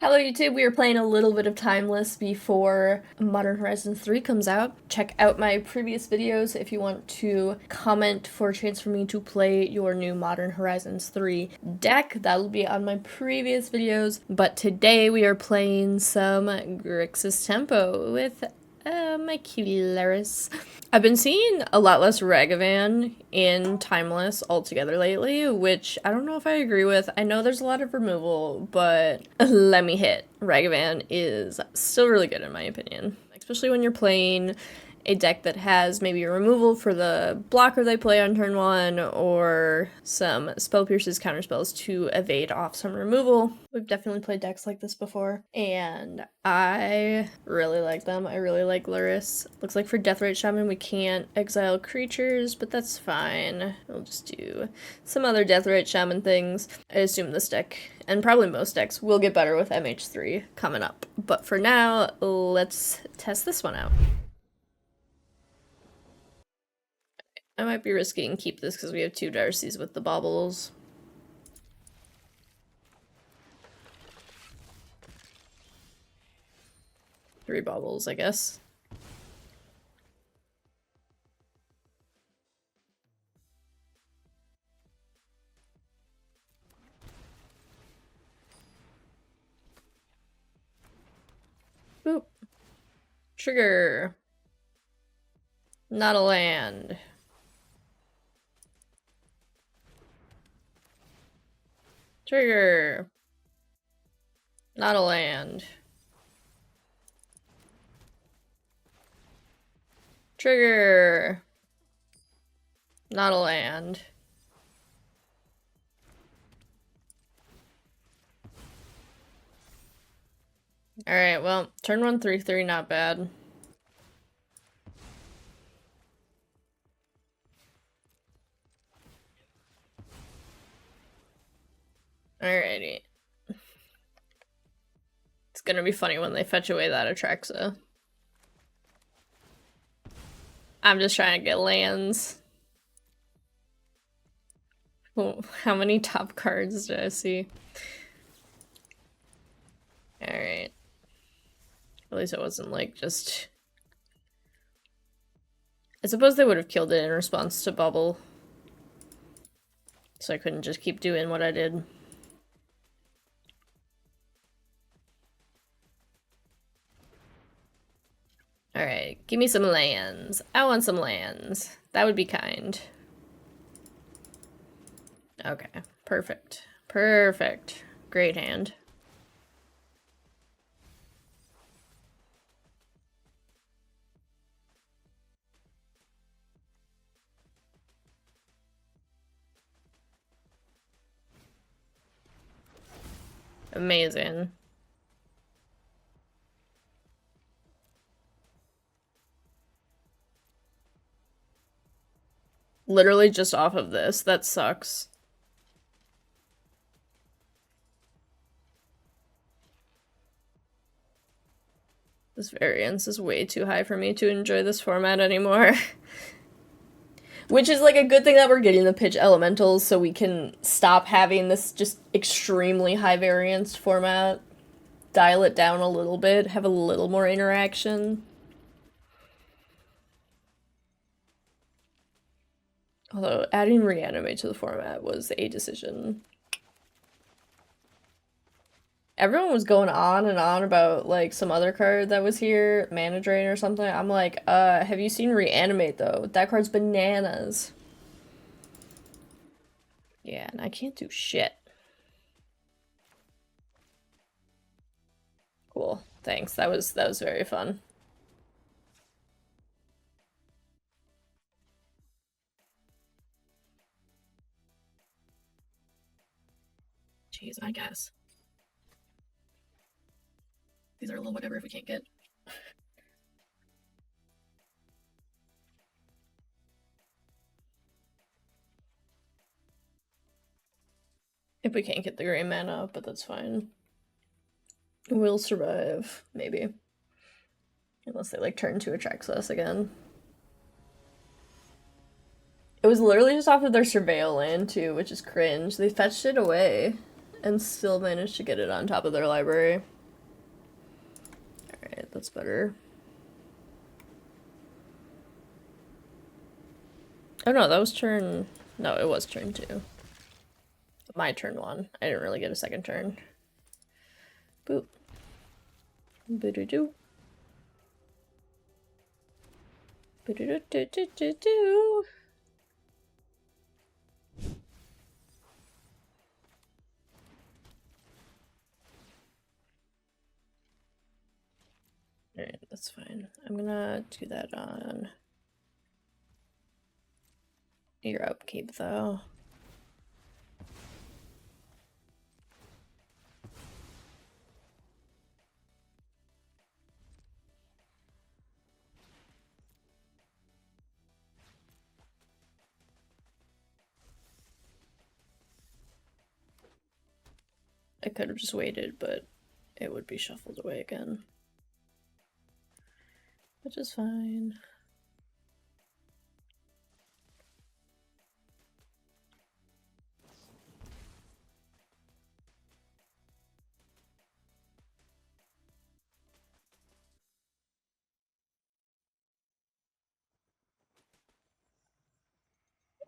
Hello YouTube, we are playing a little bit of Timeless before Modern Horizons 3 comes out. Check out my previous videos if you want to comment for a chance for me to play your new Modern Horizons 3 deck. That'll be on my previous videos, but today we are playing some Grixis Tempo with my cutie Laris. I've been seeing a lot less Ragavan in Timeless altogether lately, which I don't know if I agree with. I know there's a lot of removal, but let me hit. Ragavan is still really good in my opinion, especially when you're playing a deck that has maybe a removal for the blocker they play on turn 1, or some Spell Pierce's counterspells to evade off some removal. We've definitely played decks like this before, and I really like them. I really like Luris. Looks like for Deathrite Shaman we can't exile creatures, but that's fine. We'll just do some other Deathrite Shaman things. I assume this deck, and probably most decks, will get better with MH3 coming up. But for now, let's test this one out. I might be risky and keep this because we have 2 Darcys with the baubles. Three baubles, I guess. Boop. Trigger. Not a land. Trigger. Not a land. Trigger. Not a land. Alright, well, turn 1, 3/3, not bad. Alrighty. It's gonna be funny when they fetch away that Atraxa. I'm just trying to get lands. Oh, how many top cards do I see? Alright. At least it wasn't like just... I suppose they would have killed it in response to Bubble. So I couldn't just keep doing what I did. Alright, give me some lands. I want some lands. That would be kind. Okay, perfect. Perfect. Great hand. Amazing. Literally just off of this. That sucks. This variance is way too high for me to enjoy this format anymore. Which is like a good thing that we're getting the pitch elementals so we can stop having this just extremely high variance format. Dial it down a little bit, have a little more interaction. Although adding Reanimate to the format was a decision. Everyone was going on and on about like some other card that was here, Mana Drain or something. I'm like, have you seen Reanimate though? That card's bananas. Yeah, and I can't do shit. Cool. Thanks. That was very fun. Jeez, I guess. These are a little whatever if we can't get. If we can't get the gray mana up, but that's fine. We'll survive, maybe. Unless they like turn to Atraxa again. It was literally just off of their Surveil land too, which is cringe. They fetched it away and still managed to get it on top of their library. Alright, that's better. Oh no, that was turn... No, it was turn 2. My turn 1. I didn't really get a second turn. Boop. Boo-doo-doo. Boo-doo-doo-doo-doo-doo. Alright, that's fine. I'm gonna do that on your upkeep, though. I could have just waited, but it would be shuffled away again. Which is fine.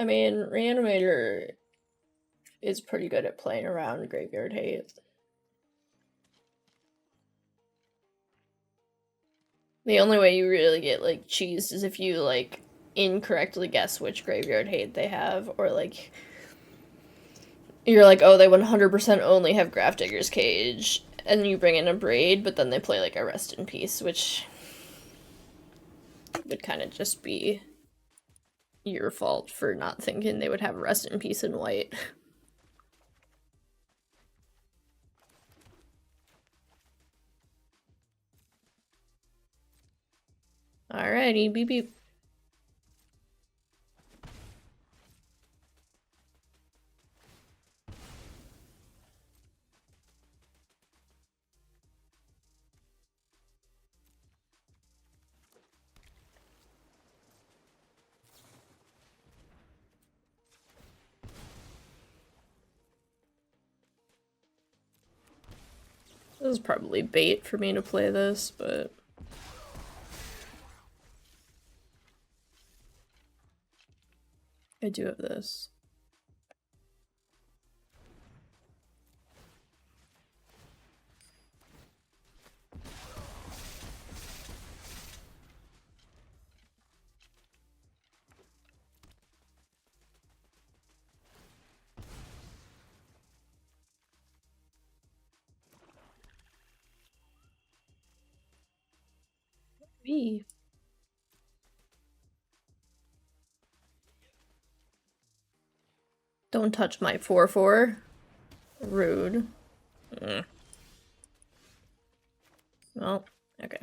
I mean, Reanimator is pretty good at playing around Graveyard Hate. The only way you really get, like, cheesed is if you, like, incorrectly guess which Graveyard Hate they have, or, like, you're like, oh, they 100% only have Grafdigger's Cage, and you bring in a Braid, but then they play, like, a Rest in Peace, which would kind of just be your fault for not thinking they would have Rest in Peace in white. Alrighty, beep beep. This is probably bait for me to play this, but... I do have this. Me. Don't touch my 4/4. Rude. Well, okay.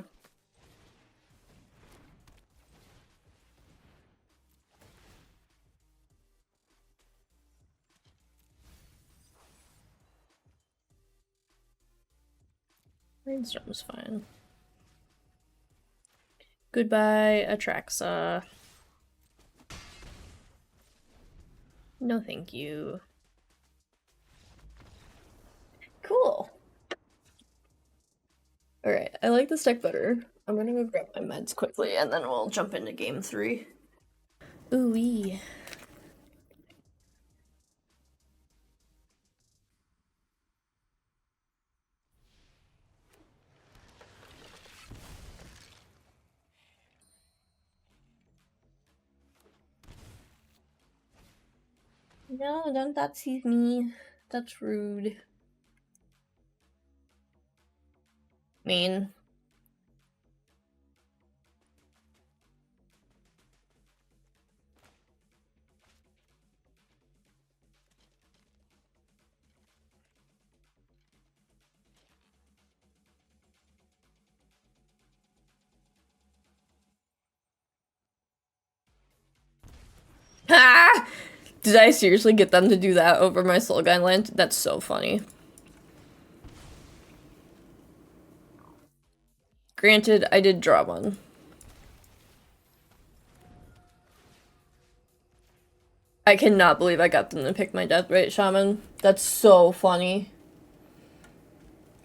Rainstorm's fine. Goodbye, Atraxa. No thank you. Cool. Alright, I like this deck better. I'm gonna go grab my meds quickly, and then we'll jump into game 3. Ooh-wee. No, don't touch me. That's rude. Mean. Ha! Did I seriously get them to do that over my Soulguide land? That's so funny. Granted, I did draw one. I cannot believe I got them to pick my Deathrite Shaman. That's so funny.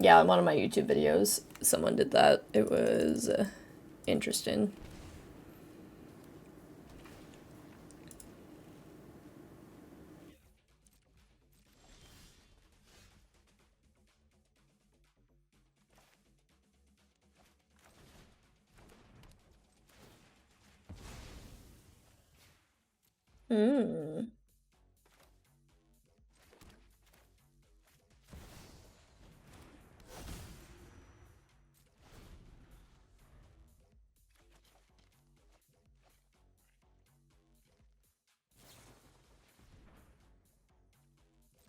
Yeah, on one of my YouTube videos, someone did that. It was interesting. Hmm.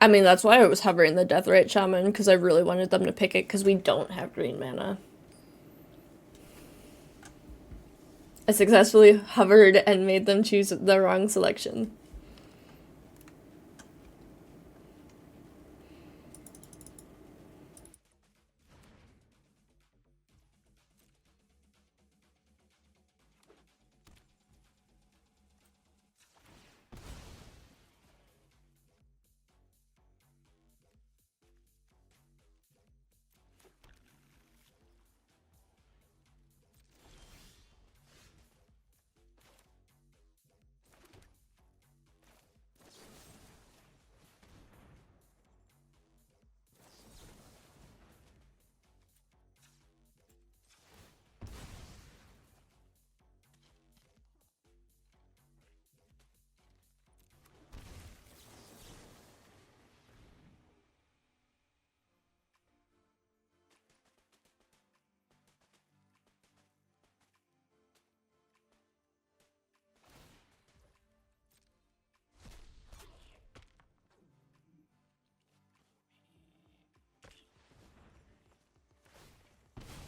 I mean, that's why I was hovering the Deathrite Shaman, because I really wanted them to pick it, because we don't have green mana. I successfully hovered and made them choose the wrong selection.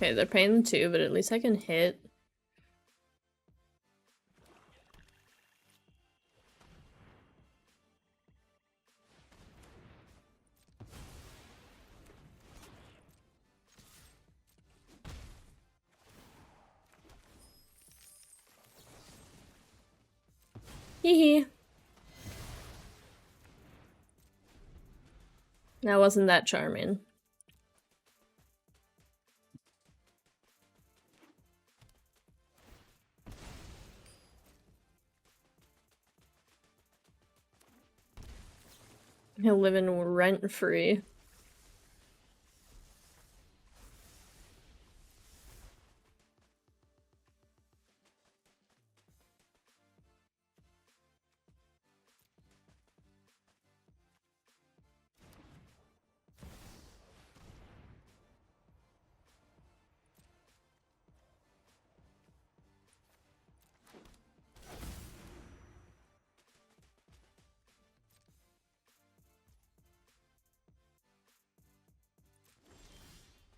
Okay, they're paying the 2, but at least I can hit. Hee hee. That wasn't that charming. He'll live in rent free.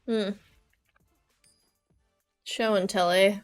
Hmm. Show and tell, eh?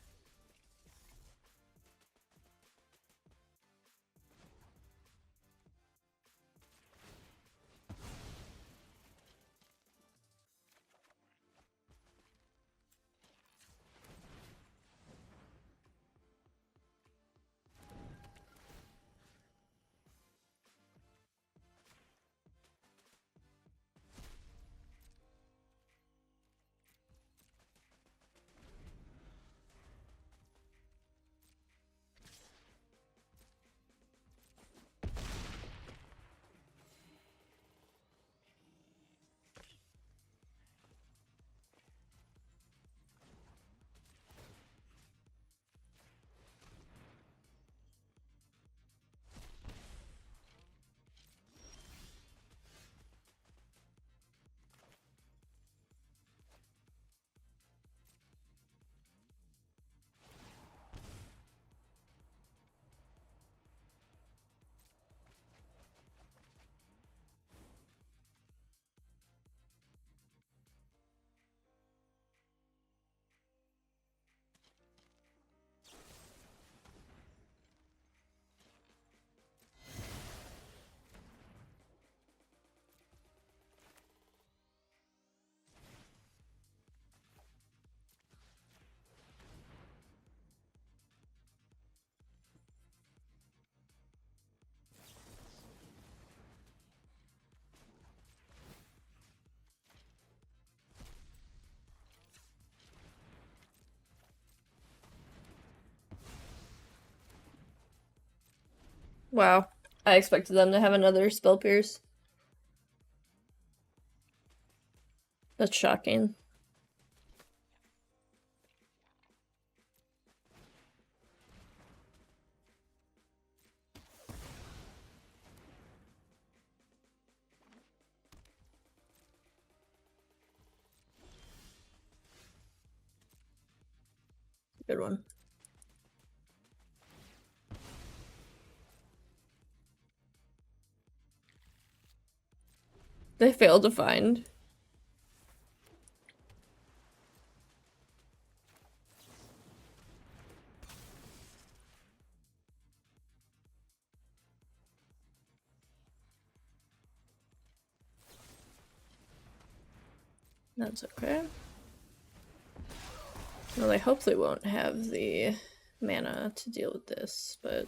Wow. I expected them to have another spell pierce. That's shocking. Good one. They failed to find. That's okay. Well, I hope they won't have the mana to deal with this, but...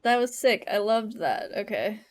That was sick. I loved that. Okay.